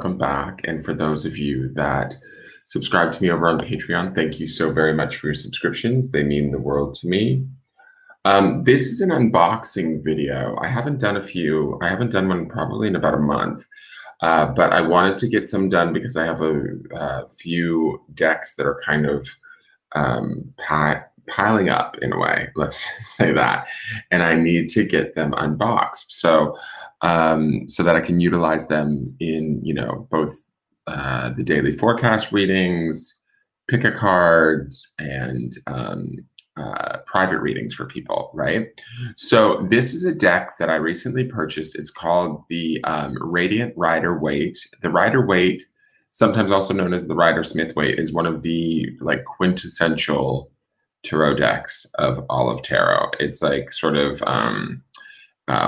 welcome back. And for those of you that subscribe to me over on Patreon, thank you so very much for your subscriptions. They mean the world to me. This is an unboxing video. I haven't done one probably in about a month, but I wanted to get some done because I have a few decks that are kind of piling up in a way, let's just say that, and I need to get them unboxed so that I can utilize them in, both the daily forecast readings, pick a cards, and private readings for people, right? So this is a deck that I recently purchased. It's called the Radiant Rider-Waite. The Rider-Waite, sometimes also known as the Rider-Smith-Waite, is one of the quintessential tarot decks of all of tarot. It's like sort of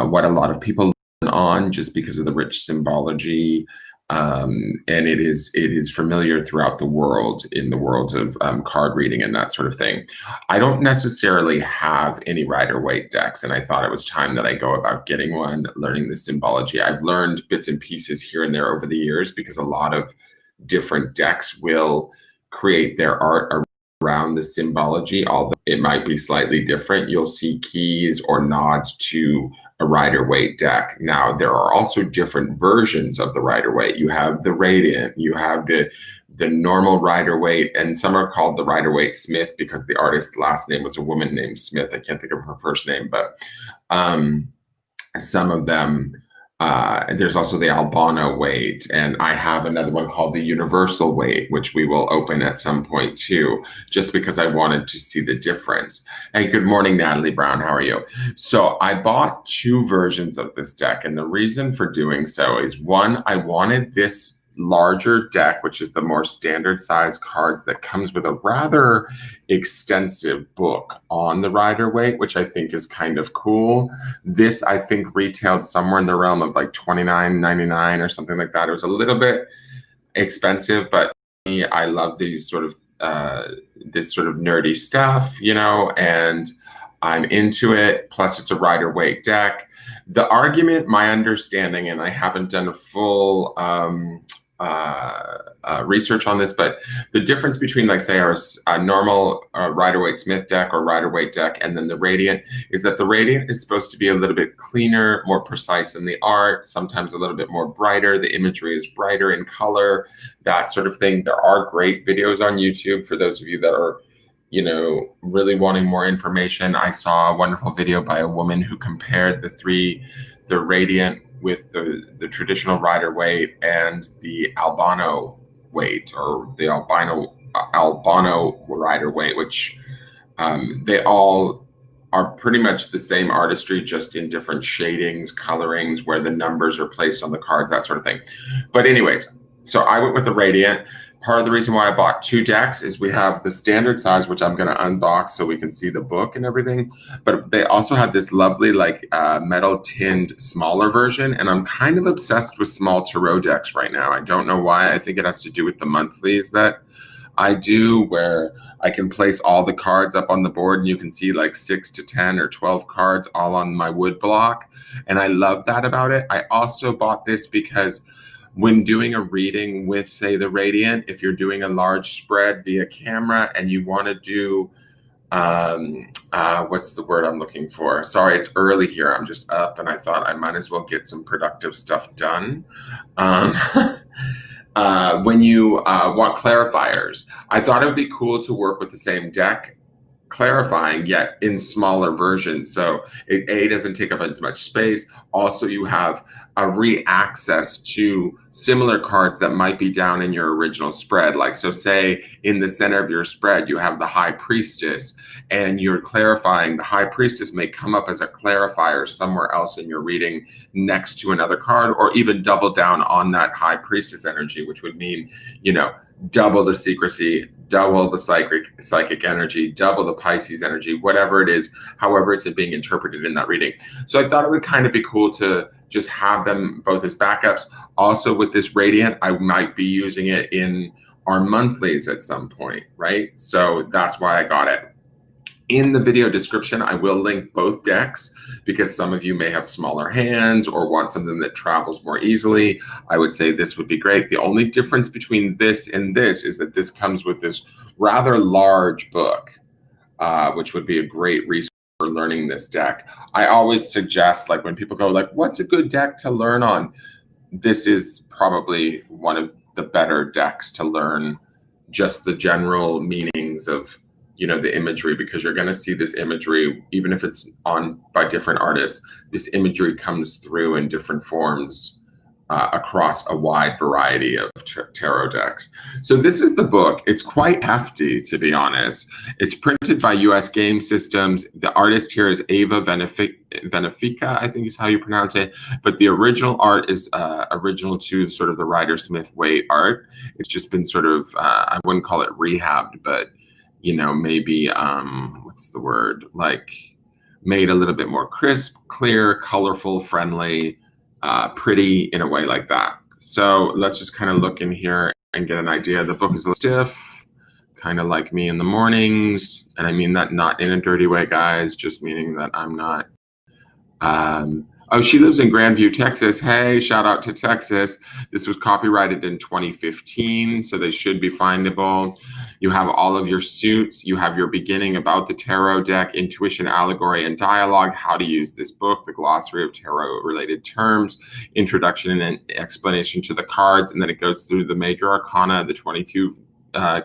what a lot of people learn on just because of the rich symbology, and it is familiar throughout the world, in the world of card reading and that sort of thing. I don't necessarily have any Rider-Waite decks, and I thought it was time that I go about getting one, learning the symbology. I've learned bits and pieces here and there over the years because a lot of different decks will create their art around the symbology, although it might be slightly different. You'll see keys or nods to a Rider-Waite deck. Now, there are also different versions of the Rider-Waite. You have the Radiant, you have the normal Rider-Waite, and some are called the Rider-Waite Smith because the artist's last name was a woman named Smith. I can't think of her first name, but some of them, there's also the Albano Waite, and I have another one called the Universal Waite, which we will open at some point too, just because I wanted to see the difference. Hey, good morning, Natalie Brown. How are you? So I bought two versions of this deck, and the reason for doing so is, one, I wanted this larger deck, which is the more standard size cards that comes with a rather extensive book on the Rider-Waite, which I think is kind of cool. This, I think, retailed somewhere in the realm of like $29.99 or something like that. It was a little bit expensive, but I love these sort of this sort of nerdy stuff, and I'm into it. Plus, it's a Rider-Waite deck. The argument, my understanding, and I haven't done a full research on this, but the difference between, like, say, a normal Rider-Waite Smith deck or Rider-Waite deck and then the Radiant is that the Radiant is supposed to be a little bit cleaner, more precise in the art, sometimes a little bit more brighter. The imagery is brighter in color, that sort of thing. There are great videos on YouTube for those of you that are really wanting more information. I saw a wonderful video by a woman who compared the Radiant with the traditional Rider-Waite and the Albano Waite, or the Albano Rider-Waite, which they all are pretty much the same artistry, just in different shadings, colorings, where the numbers are placed on the cards, that sort of thing. But anyways, so I went with the Radiant. Part of the reason why I bought two decks is we have the standard size, which I'm going to unbox so we can see the book and everything. But they also have this lovely, like, metal tinned smaller version. And I'm kind of obsessed with small tarot decks right now. I don't know why. I think it has to do with the monthlies that I do, where I can place all the cards up on the board and you can see like 6 to 10 or 12 cards all on my wood block. And I love that about it. I also bought this because when doing a reading with, say, the Radiant, if you're doing a large spread via camera and you want to do, what's the word I'm looking for? Sorry, it's early here. I'm just up and I thought I might as well get some productive stuff done. When you want clarifiers, I thought it would be cool to work with the same deck clarifying, yet in smaller versions, so it doesn't take up as much space. Also, you have a re-access to similar cards that might be down in your original spread. Like, so say in the center of your spread you have the High Priestess, and you're clarifying. The High Priestess may come up as a clarifier somewhere else in your reading next to another card, or even double down on that High Priestess energy, which would mean, double the secrecy, double the psychic energy, double the Pisces energy, whatever it is, however it's being interpreted in that reading. So I thought it would kind of be cool to just have them both as backups. Also, with this Radiant, I might be using it in our monthlies at some point, right? So that's why I got it. In the video description, I will link both decks because some of you may have smaller hands or want something that travels more easily. I would say this would be great. The only difference between this and this is that this comes with this rather large book, which would be a great resource for learning this deck. I always suggest, like when people go like, what's a good deck to learn on? This is probably one of the better decks to learn just the general meanings of, you know, the imagery, because you're going to see this imagery, even if it's on by different artists, this imagery comes through in different forms across a wide variety of tarot decks. So this is the book. It's quite hefty, to be honest. It's printed by US Game Systems. The artist here is AVIA VENFICA, I think is how you pronounce it. But the original art is original to sort of the Rider-Smith WAITE art. It's just been sort of, I wouldn't call it rehabbed, but, you know, maybe, what's the word? Like made a little bit more crisp, clear, colorful, friendly, pretty in a way like that. So let's just kind of look in here and get an idea. The book is a little stiff, kind of like me in the mornings. And I mean that not in a dirty way, guys, just meaning that I'm not. Oh, she lives in Grandview, Texas. Hey, shout out to Texas. This was copyrighted in 2015, so they should be findable. You have all of your suits. You have your beginning about the tarot deck, intuition, allegory, and dialogue, how to use this book, the glossary of tarot-related terms, introduction and explanation to the cards, and then it goes through the major arcana, the 22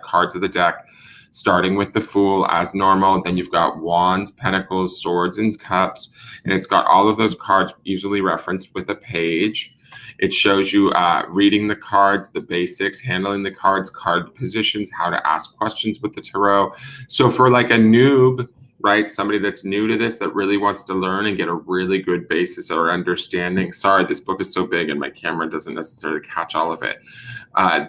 cards of the deck, starting with the Fool as normal. Then you've got Wands, Pentacles, Swords, and Cups, and it's got all of those cards usually referenced with a page. It shows you reading the cards, the basics, handling the cards, card positions, how to ask questions with the tarot. So for like a noob, right, somebody that's new to this that really wants to learn and get a really good basis or understanding. Sorry, this book is so big and my camera doesn't necessarily catch all of it.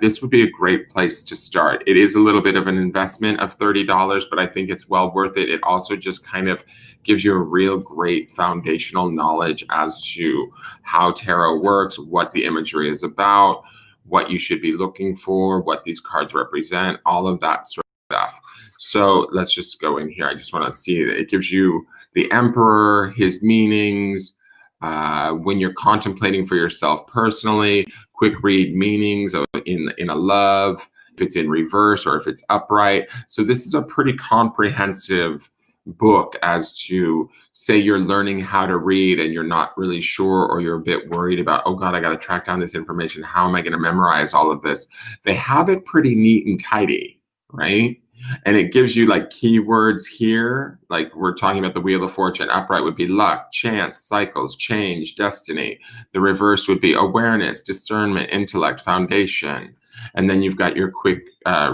This would be a great place to start. It is a little bit of an investment of $30, but I think it's well worth it. It also just kind of gives you a real great foundational knowledge as to how tarot works, what the imagery is about, what you should be looking for, what these cards represent, all of that sort of stuff. So let's just go in here. I just want to see that it gives you the Emperor, his meanings, when you're contemplating for yourself personally, quick read meanings of in a love, if it's in reverse or if it's upright. So this is a pretty comprehensive book as to, say you're learning how to read and you're not really sure, or you're a bit worried about, oh God, I got to track down this information. How am I going to memorize all of this? They have it pretty neat and tidy, right? And it gives you like keywords here, like we're talking about the Wheel of Fortune. Upright would be luck, chance, cycles, change, destiny. The reverse would be awareness, discernment, intellect, foundation. And then you've got your quick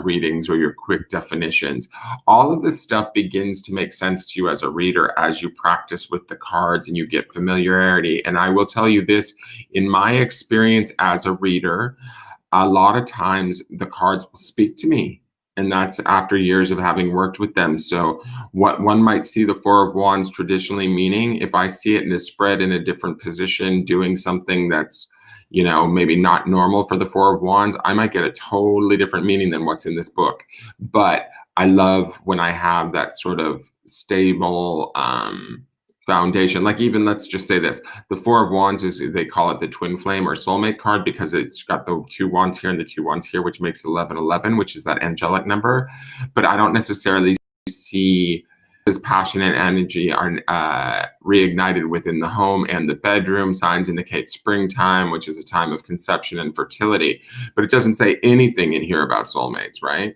readings or your quick definitions. All of this stuff begins to make sense to you as a reader as you practice with the cards and you get familiarity. And I will tell you this, in my experience as a reader, a lot of times the cards will speak to me. And that's after years of having worked with them. So what one might see the Four of Wands traditionally meaning, if I see it in a spread in a different position, doing something that's, you know, maybe not normal for the Four of Wands, I might get a totally different meaning than what's in this book. But I love when I have that sort of stable foundation. Like even, let's just say this, the Four of Wands is, they call it the twin flame or soulmate card because it's got the two wands here and the two wands here, which makes 1111, which is that angelic number. But I don't necessarily see this passion and energy are reignited within the home and the bedroom. Signs indicate springtime, which is a time of conception and fertility. But it doesn't say anything in here about soulmates, right?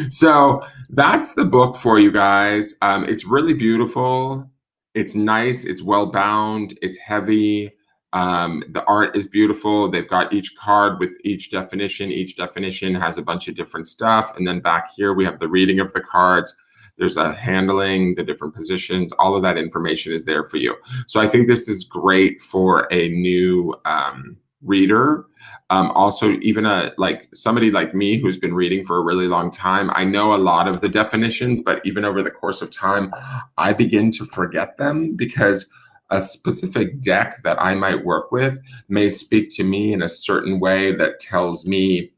So that's the book for you guys. It's really beautiful. It's nice. It's well bound. It's heavy. The art is beautiful. They've got each card with each definition. Each definition has a bunch of different stuff. And then back here, we have the reading of the cards. There's a handling, the different positions. All of that information is there for you. So I think this is great for a new reader. Also, even like somebody like me who's been reading for a really long time, I know a lot of the definitions, but even over the course of time, I begin to forget them because a specific deck that I might work with may speak to me in a certain way that tells me,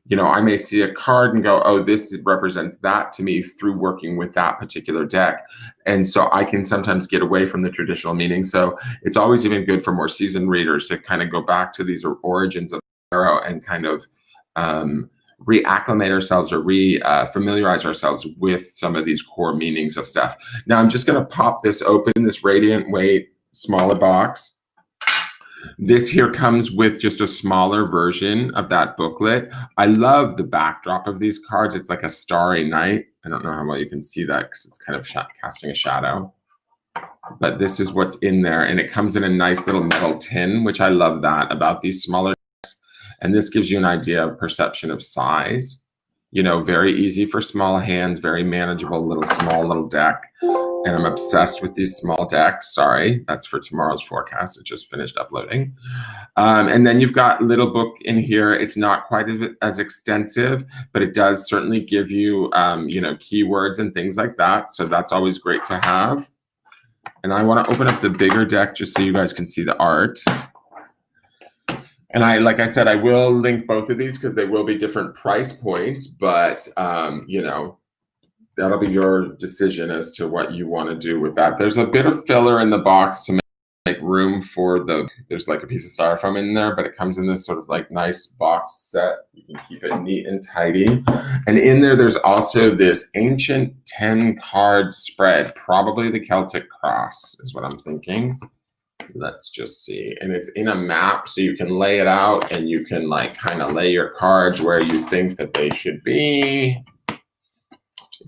you know, I may see a card and go, oh, this represents that to me through working with that particular deck. And so I can sometimes get away from the traditional meaning. So it's always even good for more seasoned readers to kind of go back to these origins of tarot and kind of reacclimate ourselves or familiarize ourselves with some of these core meanings of stuff. Now I'm just going to pop this open, this Radiant Weight smaller box. This here comes with just a smaller version of that booklet. I love the backdrop of these cards. It's like a starry night. I don't know how well you can see that because it's kind of casting a shadow. But this is what's in there. And it comes in a nice little metal tin, which I love that about these smaller decks. And this gives you an idea of perception of size. You know, very easy for small hands, very manageable small little deck. And I'm obsessed with these small decks. Sorry, that's for tomorrow's forecast. It just finished uploading. And then you've got little book in here. It's not quite as extensive, but it does certainly give you, you know, keywords and things like that. So that's always great to have. And I want to open up the bigger deck just so you guys can see the art. And like I said, I will link both of these because they will be different price points, but, you know, that'll be your decision as to what you want to do with that. There's a bit of filler in the box to make room for there's like a piece of styrofoam in there, but it comes in this sort of like nice box set. You can keep it neat and tidy. And in there's also this ancient 10 card spread, probably the Celtic Cross is what I'm thinking. Let's just see. And it's in a map, so you can lay it out and you can like kind of lay your cards where you think that they should be.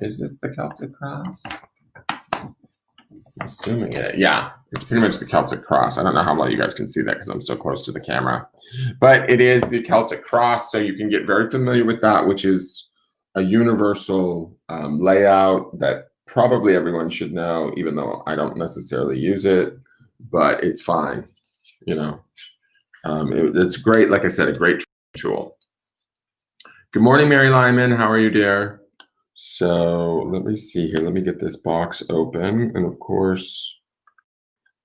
Is this the Celtic Cross? I'm assuming it. Yeah, it's pretty much the Celtic Cross. I don't know how well you guys can see that because I'm so close to the camera. But it is the Celtic Cross, so you can get very familiar with that, which is a universal layout that probably everyone should know, even though I don't necessarily use it. But it's fine, you know. It's great, like I said, a great tool. Good morning, Mary Lyman. How are you, dear? So let me see here. Let me get this box open. And of course,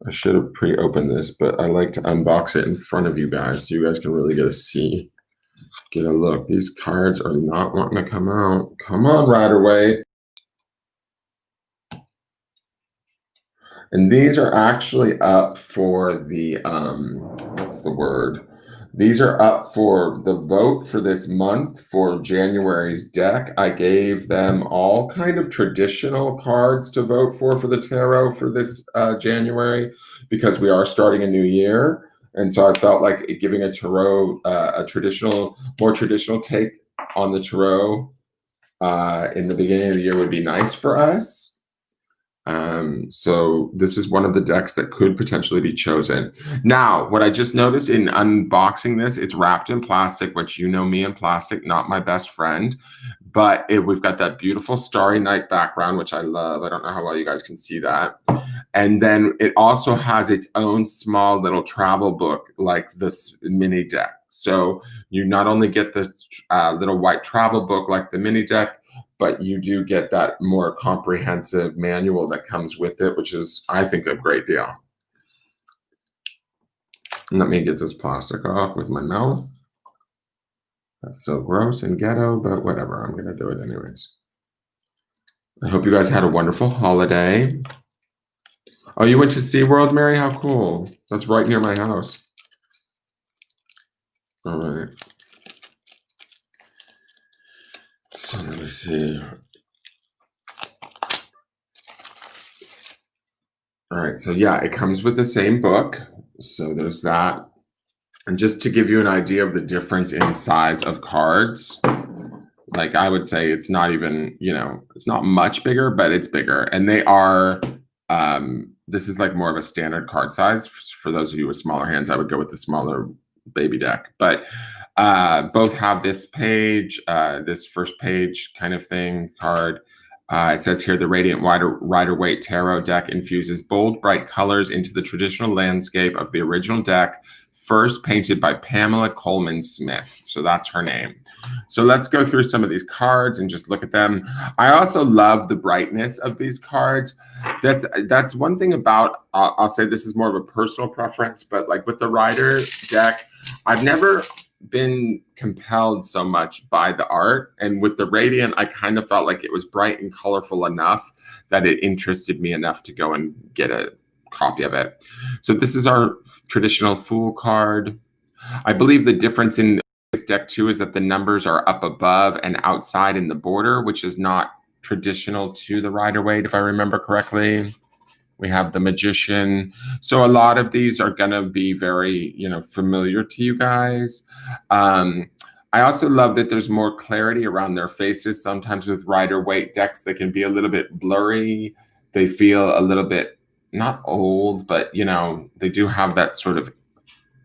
I should have pre-opened this, but I like to unbox it in front of you guys so you guys can really get a look. These cards are not wanting to come out. Come on, Rider-Waite. And these are actually up for the, what's the word? These are up for the vote for this month for January's deck. I gave them all kind of traditional cards to vote for the tarot for this January because we are starting a new year. And so I felt like giving a tarot, more traditional take on the tarot in the beginning of the year would be nice for us. So this is one of the decks that could potentially be chosen. Now, what I just noticed in unboxing this, it's wrapped in plastic, which you know me and plastic, not my best friend, but we've got that beautiful starry night background, which I love. I don't know how well you guys can see that. And then it also has its own small little travel book like this mini deck. So you not only get the little white travel book like the mini deck, but you do get that more comprehensive manual that comes with it, which is, I think, a great deal. Let me get this plastic off with my mouth. That's so gross and ghetto, but whatever. I'm going to do it anyways. I hope you guys had a wonderful holiday. Oh, you went to SeaWorld, Mary? How cool. That's right near my house. All right. So let me see. All right, so yeah, it comes with the same book. So there's that. And just to give you an idea of the difference in size of cards, like I would say it's not even, you know, it's not much bigger, but it's bigger. And they are, this is like more of a standard card size. For those of you with smaller hands, I would go with the smaller baby deck. But both have this page, this first page kind of thing card. It says here, the Radiant Rider-Waite Tarot deck infuses bold, bright colors into the traditional landscape of the original deck, first painted by Pamela Coleman Smith. So that's her name. So let's go through some of these cards and just look at them. I also love the brightness of these cards. That's one thing about, I'll say this is more of a personal preference, but like with the Rider deck, I've never been compelled so much by the art, and with the Radiant, I kind of felt like it was bright and colorful enough that it interested me enough to go and get a copy of it. So this is our traditional Fool card. I believe the difference in this deck too is that the numbers are up above and outside in the border, which is not traditional to the Rider-Waite, if I remember correctly. We have the Magician. So a lot of these are going to be very, familiar to you guys. I also love that there's more clarity around their faces. Sometimes with Rider-Waite decks, they can be a little bit blurry. They feel a little bit, not old, but, they do have that sort of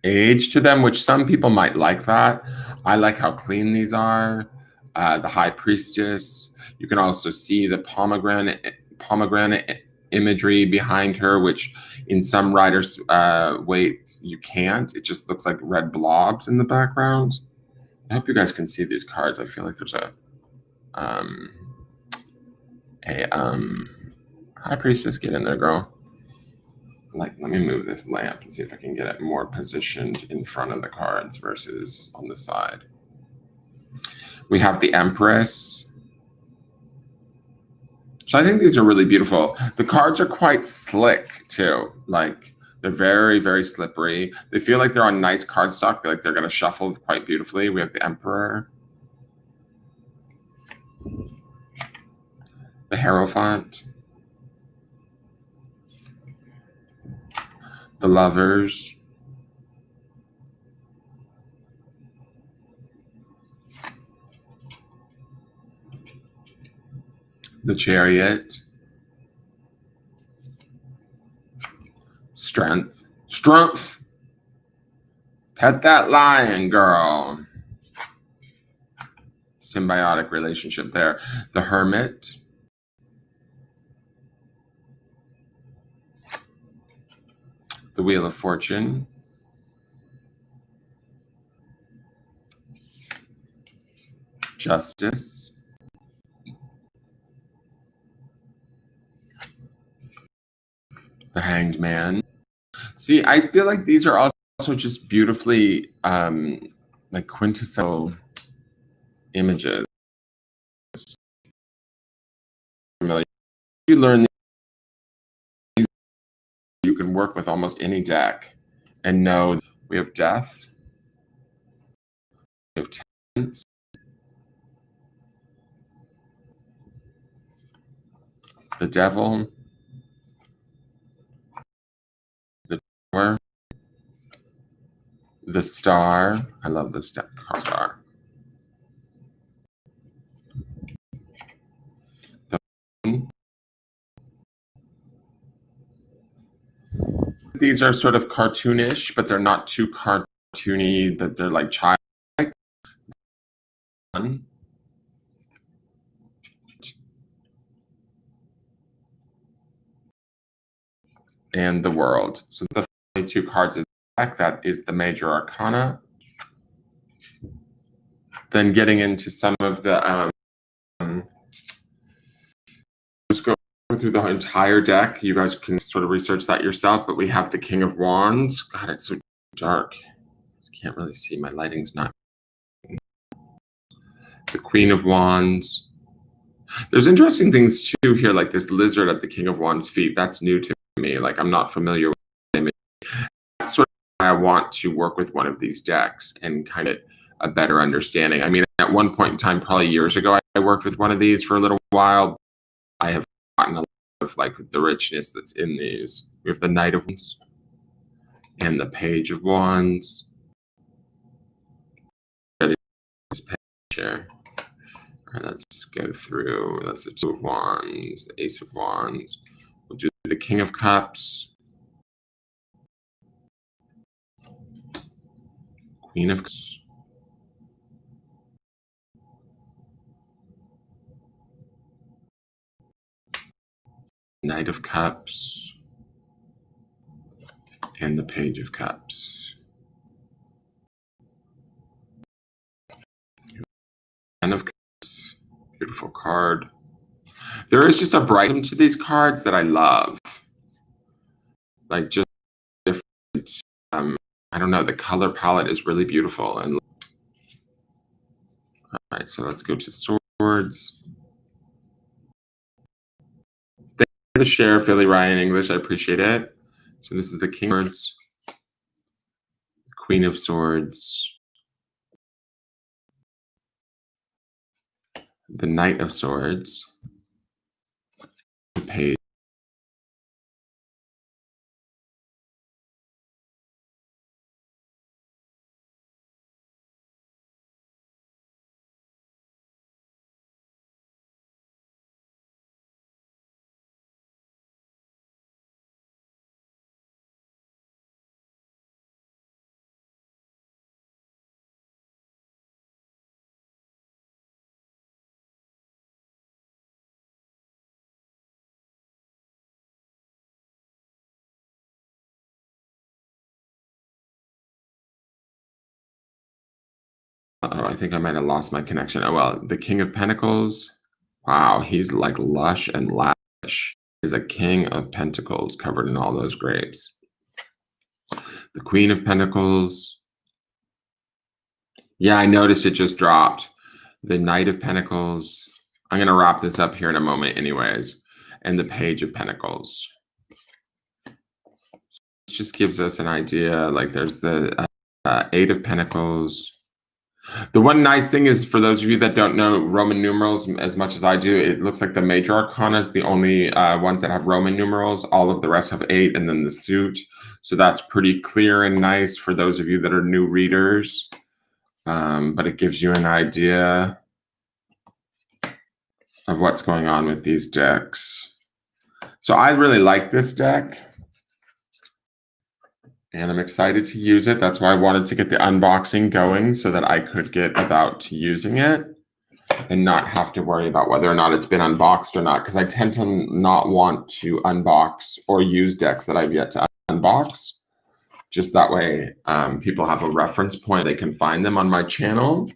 age to them, which some people might like that. I like how clean these are. The High Priestess. You can also see the pomegranate imagery behind her, which in some Riders Waite you can't. It just looks like red blobs in the background. I hope you guys can see these cards. I feel like there's a High Priestess, get in there, girl. Let me move this lamp and see if I can get it more positioned in front of the cards versus on the side. We have the Empress. So I think these are really beautiful. The cards are quite slick too. Like they're very, very slippery. They feel like they're on nice cardstock. Like they're going to shuffle quite beautifully. We have the Emperor. The Hierophant. The Lovers. The Chariot. Strength. Strength. Pet that lion, girl. Symbiotic relationship there. The Hermit. The Wheel of Fortune. Justice. The Hanged Man. See, I feel like these are also just beautifully like quintessential images. You learn these, you can work with almost any deck and know we have Death, we have Temperance, the Devil, the Tower, the Star. I love this deck, Star. The Moon. These are sort of cartoonish, but they're not too cartoony that they're like childlike. And the World. So the 22 cards in the deck, that is the major arcana. Then getting into some of the just go through the entire deck. You guys can sort of research that yourself, but we have the King of Wands. God, it's so dark. I can't really see. My lighting's not. The Queen of Wands. There's interesting things too here, like this lizard at the King of Wands' feet. That's new to me. Like I'm not familiar with the image. That's sort of why I want to work with one of these decks and kind of a better understanding. I mean, at one point in time, probably years ago, I worked with one of these for a little while. I have gotten a lot of like the richness that's in these. We have the Knight of Wands and the Page of Wands. This page here. All right, let's go through. That's the Two of Wands, the Ace of Wands. We'll do the King of Cups, Queen of Cups, Knight of Cups, and the Page of Cups. Ten of Cups, beautiful card. There is just a brightness to these cards that I love. Like just different, I don't know, the color palette is really beautiful. And right, so let's go to swords. Thank you for the share, Philly Ryan English. I appreciate it. So this is the King of Swords, Queen of Swords, the Knight of Swords, the Page. Uh-oh, I think I might have lost my connection. Oh, well, the King of Pentacles. Wow, he's like lush and lavish. He's a King of Pentacles covered in all those grapes. The Queen of Pentacles. Yeah, I noticed it just dropped. The Knight of Pentacles. I'm going to wrap this up here in a moment anyways. And the Page of Pentacles. This just gives us an idea. Like there's the Eight of Pentacles. The one nice thing is, for those of you that don't know Roman numerals as much as I do, it looks like the major arcana is the only ones that have Roman numerals. All of the rest have 8 and then the suit. So that's pretty clear and nice for those of you that are new readers. But it gives you an idea of what's going on with these decks. So I really like this deck. And I'm excited to use it. That's why I wanted to get the unboxing going so that I could get about to using it and not have to worry about whether or not it's been unboxed or not. Because I tend to not want to unbox or use decks that I've yet to unbox. Just that way people have a reference point. They can find them on my channel.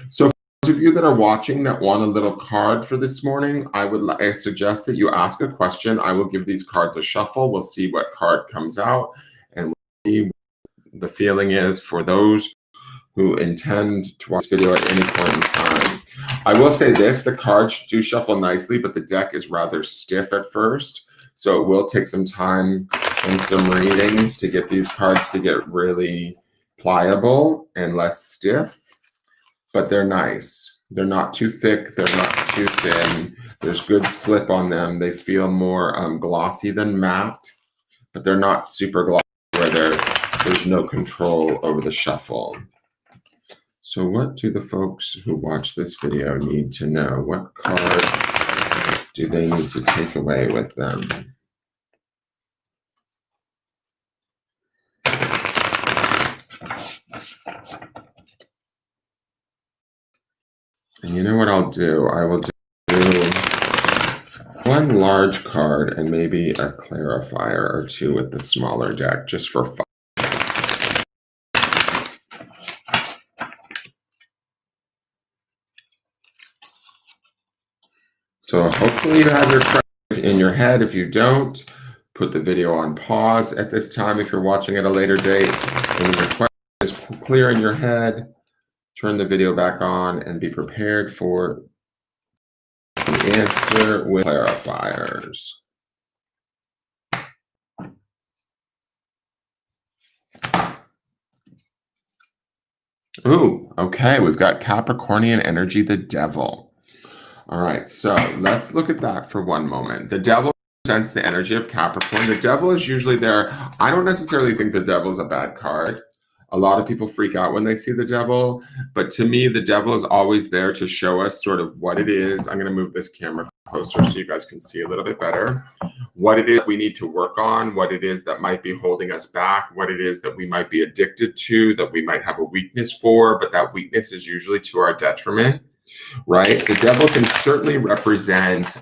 So for those of you that are watching that want a little card for this morning, I suggest that you ask a question. I will give these cards a shuffle. We'll see what card comes out. And the feeling is for those who intend to watch this video at any point in time. I will say this, the cards do shuffle nicely, but the deck is rather stiff at first. So it will take some time and some readings to get these cards to get really pliable and less stiff, but they're nice. They're not too thick. They're not too thin. There's good slip on them. They feel more glossy than matte, but they're not super glossy where there's no control over the shuffle. So what do the folks who watch this video need to know? What card do they need to take away with them? And you know what I'll do? I will do one large card and maybe a clarifier or two with the smaller deck just for fun. So hopefully you have your card in your head. If you don't, put the video on pause at this time if you're watching at a later date. When your question is clear in your head, turn the video back on and be prepared for the answer with clarifiers. Ooh, okay, we've got Capricornian energy, the devil. All right, so let's look at that for one moment. The devil represents the energy of Capricorn. The devil is usually there. I don't necessarily think the devil is a bad card. A lot of people freak out when they see the devil, but to me, the devil is always there to show us sort of what it is. I'm going to move this camera closer so you guys can see a little bit better. What it is we need to work on, what it is that might be holding us back, what it is that we might be addicted to, that we might have a weakness for, but that weakness is usually to our detriment, right? The devil can certainly represent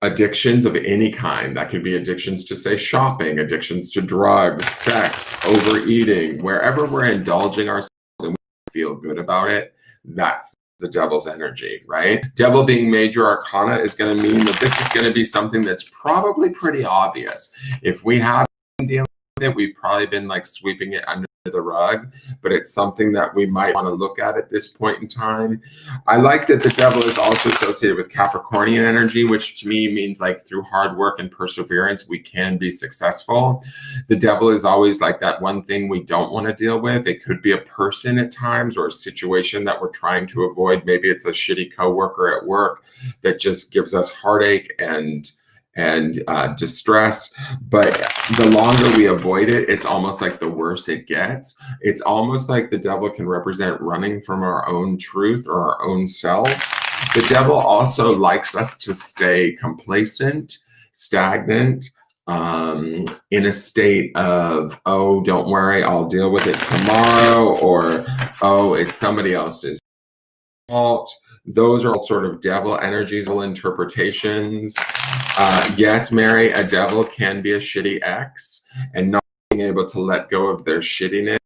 addictions of any kind. That could be addictions to, say, shopping, addictions to drugs, sex, overeating. Wherever we're indulging ourselves and we feel good about it, that's the devil's energy, right? Devil being major arcana is going to mean that this is going to be something that's probably pretty obvious. If we have been dealing with it, we've probably been like sweeping it under the rug, but it's something that we might want to look at this point in time. I like that the devil is also associated with Capricornian energy, which to me means like through hard work and perseverance, we can be successful. The devil is always like that one thing we don't want to deal with. It could be a person at times or a situation that we're trying to avoid. Maybe it's a shitty coworker at work that just gives us heartache and distress, but the longer we avoid it, it's almost like the worse it gets. It's almost like the devil can represent running from our own truth or our own self. The devil also likes us to stay complacent, stagnant, in a state of, oh, don't worry, I'll deal with it tomorrow, or oh, it's somebody else's fault. Those are all sort of devil energies, interpretations. Yes, Mary, a devil can be a shitty ex, and not being able to let go of their shittiness,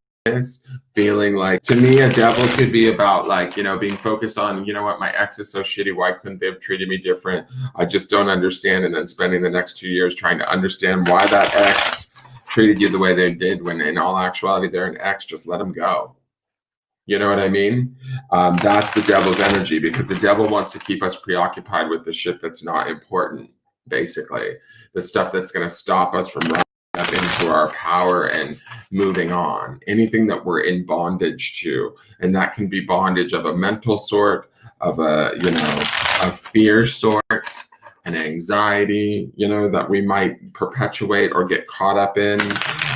feeling like, to me, a devil could be about like, you know, being focused on, you know what, my ex is so shitty, why couldn't they have treated me different? I just don't understand. And then spending the next 2 years trying to understand why that ex treated you the way they did, when in all actuality, they're an ex, just let them go. You know what I mean? That's the devil's energy, because the devil wants to keep us preoccupied with the shit that's not important, basically. The stuff that's going to stop us from rising up into our power and moving on. Anything that we're in bondage to. And that can be bondage of a mental sort, of a, you know, a fear sort, an anxiety, you know, that we might perpetuate or get caught up in.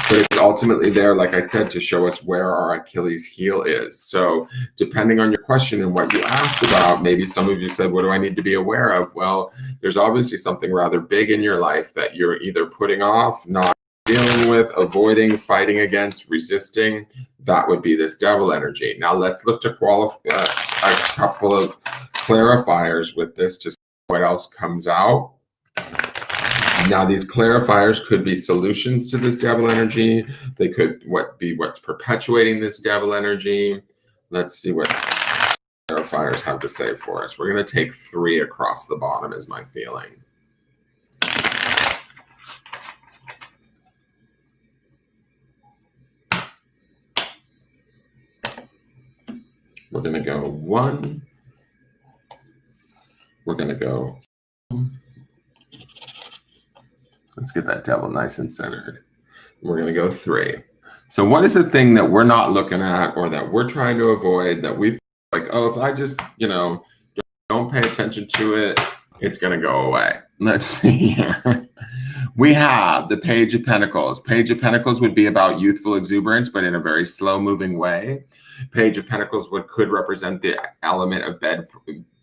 But it's ultimately there, like I said, to show us where our Achilles heel is. So depending on your question and what you asked about, maybe some of you said, what do I need to be aware of? Well, there's obviously something rather big in your life that you're either putting off, not dealing with, avoiding, fighting against, resisting. That would be this devil energy. Now let's look to qualify a couple of clarifiers with this to see what else comes out. Now, these clarifiers could be solutions to this devil energy. They could be what's perpetuating this devil energy. Let's see what clarifiers have to say for us. We're going to take 3 across the bottom is my feeling. We're going to go 1. We're going to go. Let's get that devil nice and centered. We're going to go 3. So what is the thing that we're not looking at or that we're trying to avoid, that we feel like, oh, if I just, you know, don't pay attention to it, it's going to go away? Let's see here. We have the Page of Pentacles. Page of Pentacles would be about youthful exuberance, but in a very slow-moving way. Page of Pentacles could represent the element of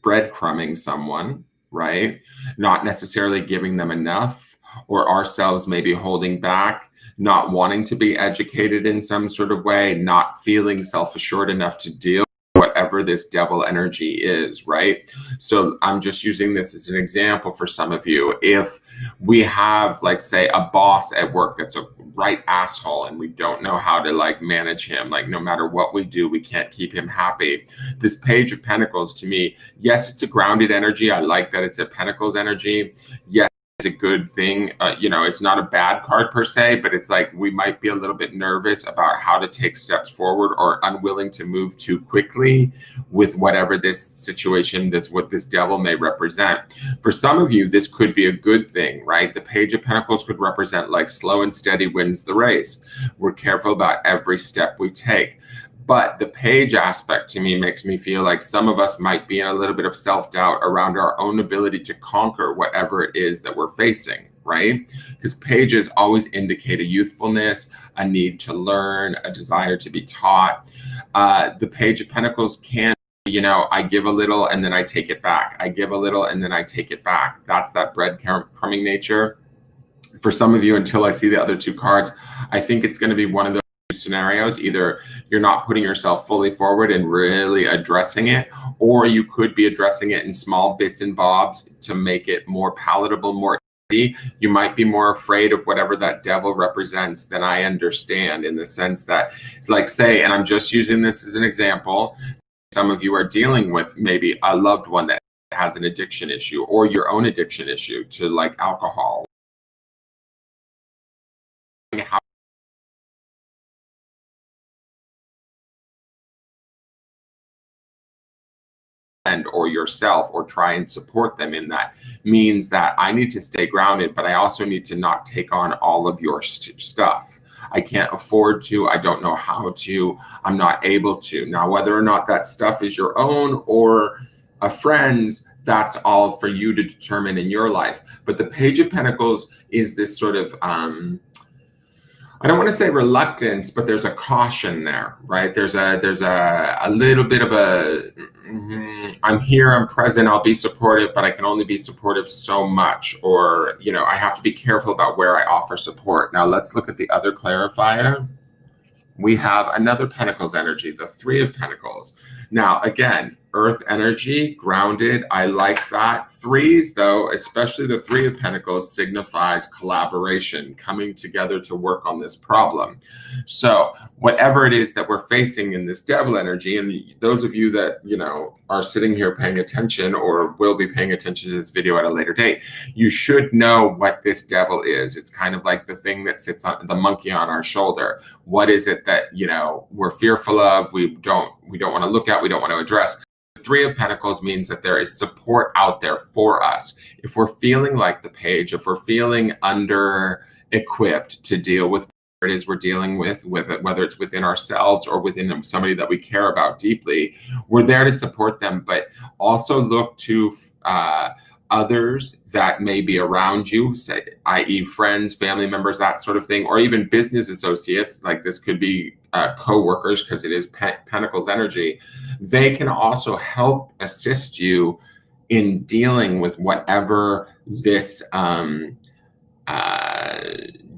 breadcrumbing someone, right? Not necessarily giving them enough, or ourselves maybe holding back, not wanting to be educated in some sort of way, not feeling self-assured enough to deal with whatever this devil energy is, right? So I'm just using this as an example for some of you. If we have, like, say, a boss at work that's a right asshole and we don't know how to like manage him, like no matter what we do, we can't keep him happy. This Page of Pentacles, to me, yes, it's a grounded energy. I like that it's a Pentacles energy. Yes, it's a good thing. You know, it's not a bad card per se, but it's like we might be a little bit nervous about how to take steps forward, or unwilling to move too quickly with whatever this situation, what this devil may represent. For some of you, this could be a good thing, right? The Page of Pentacles could represent like slow and steady wins the race. We're careful about every step we take. But the page aspect to me makes me feel like some of us might be in a little bit of self-doubt around our own ability to conquer whatever it is that we're facing, right? Because pages always indicate a youthfulness, a need to learn, a desire to be taught. The Page of Pentacles can, you know, I give a little and then I take it back. I give a little and then I take it back. That's that breadcrumbing nature. For some of you, until I see the other 2 cards, I think it's going to be one of those scenarios. Either you're not putting yourself fully forward and really addressing it, or you could be addressing it in small bits and bobs to make it more palatable, more easy. You might be more afraid of whatever that devil represents than I understand, in the sense that, like, say, and I'm just using this as an example, some of you are dealing with maybe a loved one that has an addiction issue, or your own addiction issue to like alcohol. How friend or yourself or try and support them in that means that I need to stay grounded, but I also need to not take on all of your stuff. I can't afford to, I don't know how to, I'm not able to. Now, whether or not that stuff is your own or a friend's, that's all for you to determine in your life. But the Page of Pentacles is this sort of, I don't want to say reluctance, but there's a caution there, right? There's a little bit of a, I'm here, I'm present, I'll be supportive, but I can only be supportive so much, or, you know, I have to be careful about where I offer support. Now let's look at the other clarifier. We have another Pentacles energy, the Three of Pentacles. Now, again, Earth energy, grounded, I like that. Threes, though, especially the Three of Pentacles, signifies collaboration, coming together to work on this problem. So whatever it is that we're facing in this Devil energy, and those of you that, you know, are sitting here paying attention or will be paying attention to this video at a later date, you should know what this Devil is. It's kind of like the thing that sits on the monkey on our shoulder. What is it that, you know, we're fearful of, we don't want to look at, we don't want to address? The Three of Pentacles means that there is support out there for us. If we're feeling like the Page, if we're feeling under-equipped to deal with what it is we're dealing with it, whether it's within ourselves or within somebody that we care about deeply, we're there to support them, but also look to others that may be around you, say, i.e. friends, family members, that sort of thing, or even business associates. Like this could be co-workers, because it is Pentacles energy. They can also help assist you in dealing with whatever this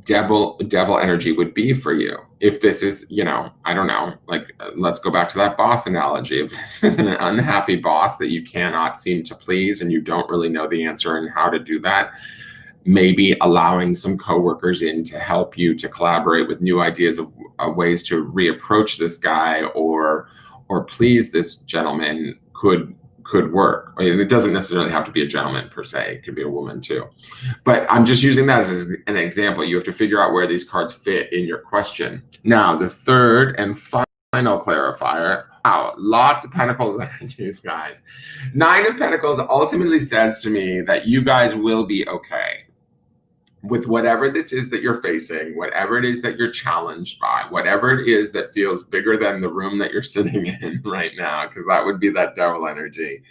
devil energy would be for you. If this is, you know, I don't know, like, let's go back to that boss analogy. If this is an unhappy boss that you cannot seem to please and you don't really know the answer and how to do that, maybe allowing some coworkers in to help you to collaborate with new ideas of ways to reapproach this guy or please this gentleman could work. I mean, it doesn't necessarily have to be a gentleman per se. It could be a woman too. But I'm just using that as an example. You have to figure out where these cards fit in your question. Now, the third and final clarifier. Wow, lots of Pentacles energies, guys. Nine of Pentacles ultimately says to me that you guys will be okay with whatever this is that you're facing, whatever it is that you're challenged by, whatever it is that feels bigger than the room that you're sitting in right now, because that would be that Devil energy.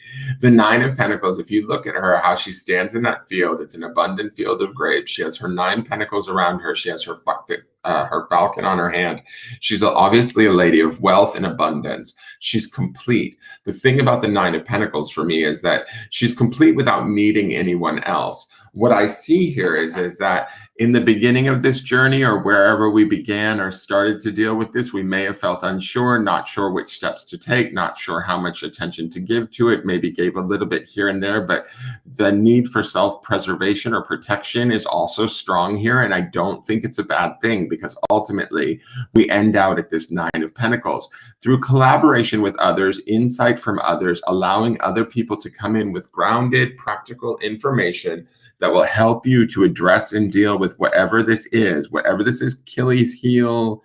The Nine of Pentacles, if you look at her, how she stands in that field, it's an abundant field of grapes. She has her 9 pentacles around her. She has her falcon on her hand. She's obviously a lady of wealth and abundance. She's complete. The thing about the 9 of Pentacles for me is that she's complete without needing anyone else. What I see here is that in the beginning of this journey, or wherever we began or started to deal with this, we may have felt unsure, not sure which steps to take, not sure how much attention to give to it, maybe gave a little bit here and there, but the need for self-preservation or protection is also strong here. And I don't think it's a bad thing, because ultimately we end out at this 9 of Pentacles. Through collaboration with others, insight from others, allowing other people to come in with grounded, practical information that will help you to address and deal with whatever this is, Achilles heel,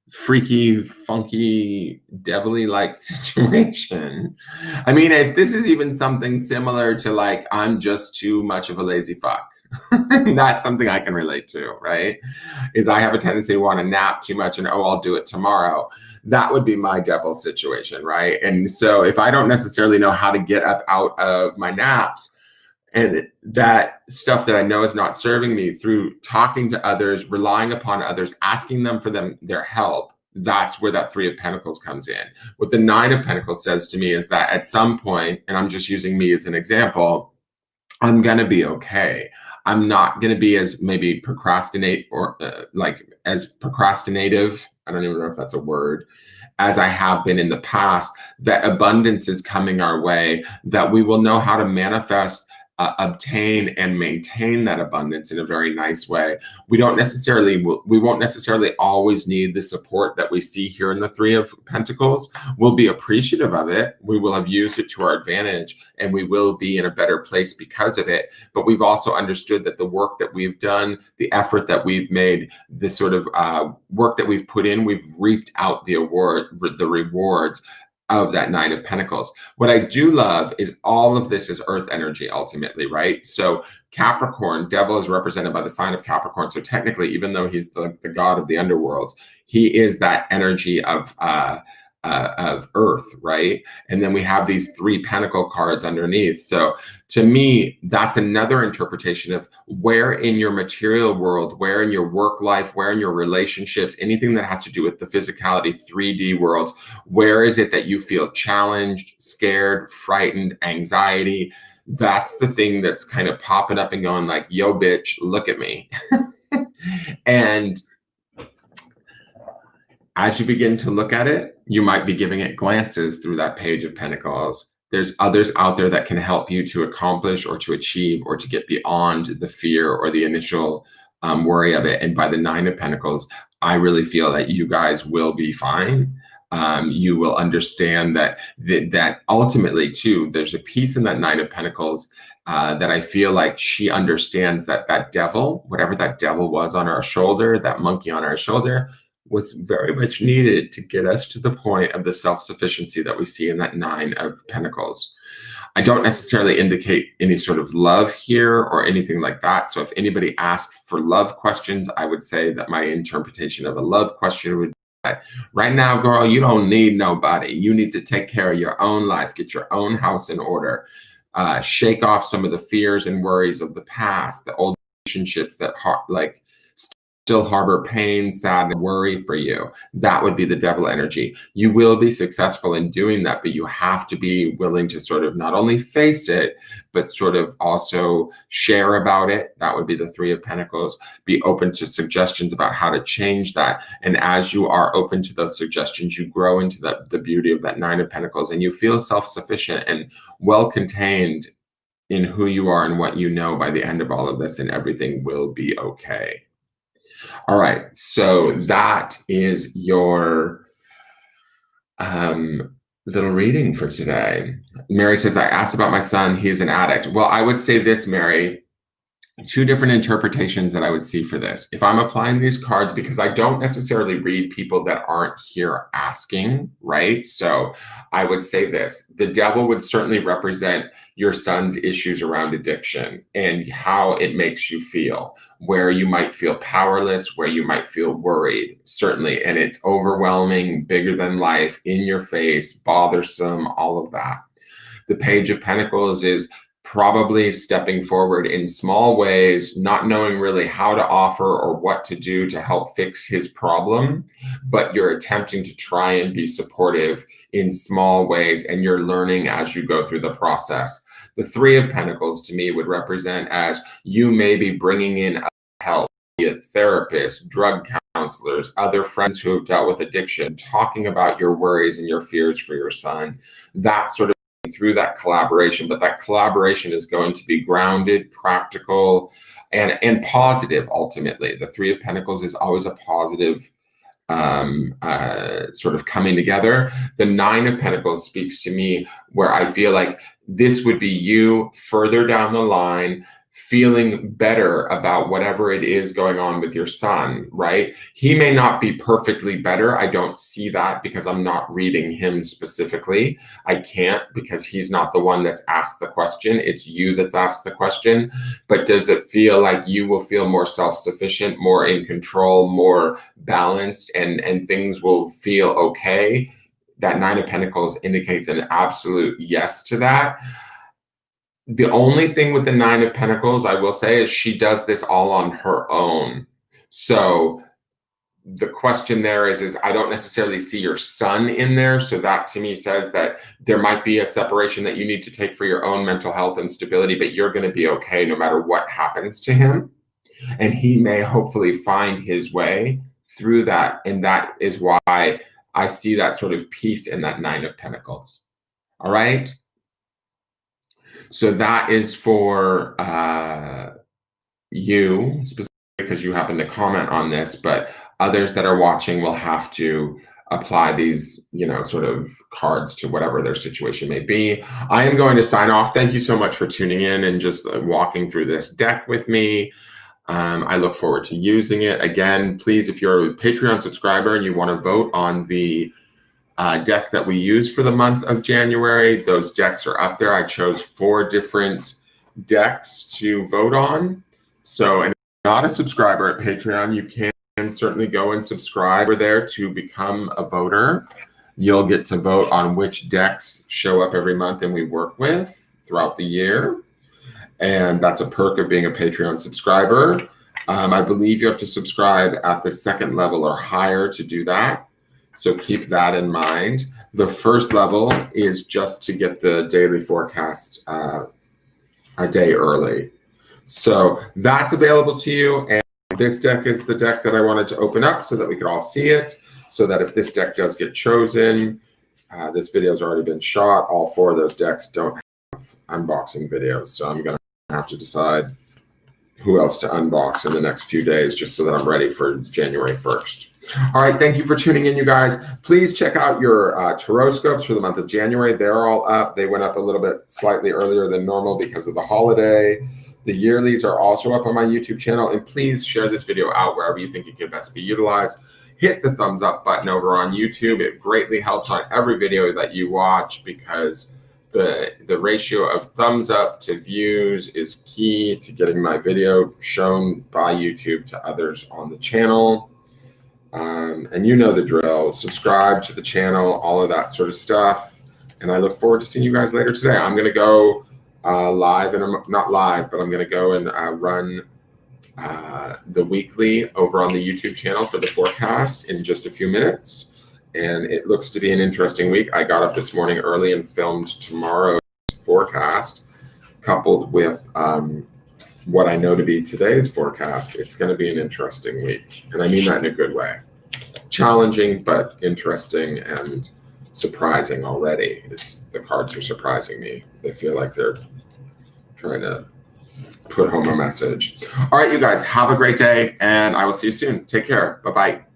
freaky, funky, devilly-like situation. I mean, if this is even something similar to like, I'm just too much of a lazy fuck, that's something I can relate to, right? Is I have a tendency to want to nap too much and, oh, I'll do it tomorrow. That would be my devil situation, right? And so if I don't necessarily know how to get up out of my naps, and that stuff that I know is not serving me, through talking to others, relying upon others, asking them for their help, that's where that 3 of Pentacles comes in. What the 9 of Pentacles says to me is that at some point, and I'm just using me as an example, I'm going to be okay. I'm not going to be as maybe procrastinative, I don't even know if that's a word, as I have been in the past. That abundance is coming our way, that we will know how to manifest, obtain and maintain that abundance in a very nice way. We won't necessarily always need the support that we see here in the 3 of Pentacles. We'll be appreciative of it. We will have used it to our advantage, and we will be in a better place because of it. But we've also understood that the work that we've done, the effort that we've made, the sort of work that we've put in, we've reaped out the rewards of that Nine of Pentacles. What I do love is all of this is earth energy ultimately, right? So Capricorn, devil is represented by the sign of Capricorn. So technically, even though he's the god of the underworld, he is that energy of earth, right? And then we have these three Pentacle cards underneath. So to me, that's another interpretation of where in your material world, where in your work life, where in your relationships, anything that has to do with the physicality 3D world, where is it that you feel challenged, scared, frightened, anxiety? That's the thing that's kind of popping up and going like, yo, bitch, look at me. And as you begin to look at it, you might be giving it glances through that Page of Pentacles. There's others out there that can help you to accomplish or to achieve or to get beyond the fear or the initial worry of it. And by the Nine of Pentacles, I really feel that you guys will be fine. You will understand that ultimately, too, there's a piece in that Nine of Pentacles that I feel like she understands that devil, whatever that devil was on our shoulder, that monkey on our shoulder, was very much needed to get us to the point of the self-sufficiency that we see in that Nine of Pentacles. I don't necessarily indicate any sort of love here or anything like that. So if anybody asked for love questions, I would say that my interpretation of a love question would be that right now, girl, you don't need nobody. You need to take care of your own life, get your own house in order, shake off some of the fears and worries of the past, the old relationships that still harbor pain, sadness, worry for you. That would be the devil energy. You will be successful in doing that, but you have to be willing to sort of not only face it, but sort of also share about it. That would be the Three of Pentacles. Be open to suggestions about how to change that. And as you are open to those suggestions, you grow into the beauty of that Nine of Pentacles, and you feel self-sufficient and well-contained in who you are and what you know by the end of all of this, and everything will be okay. All right, so that is your little reading for today. Mary says, I asked about my son, he's an addict. Well, I would say this, Mary, two different interpretations that I would see for this. If I'm applying these cards, because I don't necessarily read people that aren't here asking, right? So I would say this, the devil would certainly represent your son's issues around addiction and how it makes you feel, where you might feel powerless, where you might feel worried, certainly. And it's overwhelming, bigger than life, in your face, bothersome, all of that. The Page of Pentacles is probably stepping forward in small ways, not knowing really how to offer or what to do to help fix his problem, but you're attempting to try and be supportive in small ways, and you're learning as you go through the process. The Three of Pentacles to me would represent as you may be bringing in help, be it therapists, drug counselors, other friends who have dealt with addiction, talking about your worries and your fears for your son, that sort of through that collaboration. But that collaboration is going to be grounded, practical, and positive ultimately. The Three of Pentacles is always a positive sort of coming together. The Nine of Pentacles speaks to me where I feel like this would be you further down the line, feeling better about whatever it is going on with your son, right? He may not be perfectly better. I don't see that because I'm not reading him specifically. I can't, because he's not the one that's asked the question. It's you that's asked the question. But does it feel like you will feel more self-sufficient, more in control, more balanced, and things will feel okay? That Nine of Pentacles indicates an absolute yes to that. The only thing with the Nine of Pentacles, I will say, is she does this all on her own. So the question there is I don't necessarily see your son in there. So that to me says that there might be a separation that you need to take for your own mental health and stability, but you're going to be okay no matter what happens to him. And he may hopefully find his way through that. And that is why I see that sort of peace in that Nine of Pentacles. All right. So that is for you specifically, because you happen to comment on this, but others that are watching will have to apply these, sort of cards to whatever their situation may be. I am going to sign off. Thank you so much for tuning in and just walking through this deck with me. I look forward to using it. Again, please, if you're a Patreon subscriber and you want to vote on the deck that we use for the month of January. Those decks are up there. I chose 4 different decks to vote on. So, and if you're not a subscriber at Patreon, you can certainly go and subscribe over there to become a voter. You'll get to vote on which decks show up every month and we work with throughout the year. And that's a perk of being a Patreon subscriber. I believe you have to subscribe at the 2nd level or higher to do that. So keep that in mind. The 1st level is just to get the daily forecast a day early. So that's available to you. And this deck is the deck that I wanted to open up so that we could all see it. So that if this deck does get chosen, this video has already been shot. All 4 of those decks don't have unboxing videos. So I'm going to have to decide who else to unbox in the next few days just so that I'm ready for January 1st. All right, thank you for tuning in, you guys. Please check out your Taroscopes for the month of January. They're all up. They went up a little bit slightly earlier than normal because of the holiday. The yearlies are also up on my YouTube channel. And please share this video out wherever you think it could best be utilized. Hit the thumbs up button over on YouTube. It greatly helps on every video that you watch because the ratio of thumbs up to views is key to getting my video shown by YouTube to others on the channel. And you know the drill. Subscribe to the channel, all of that sort of stuff. And I look forward to seeing you guys later today. I'm going to go live, and not live, but I'm going to go and run the weekly over on the YouTube channel for the forecast in just a few minutes. And it looks to be an interesting week. I got up this morning early and filmed tomorrow's forecast, coupled with what I know to be today's forecast. It's going to be an interesting week. And I mean that in a good way. Challenging, but interesting and surprising already. The cards are surprising me. They feel like they're trying to put home a message. All right, you guys, have a great day, and I will see you soon. Take care. Bye-bye.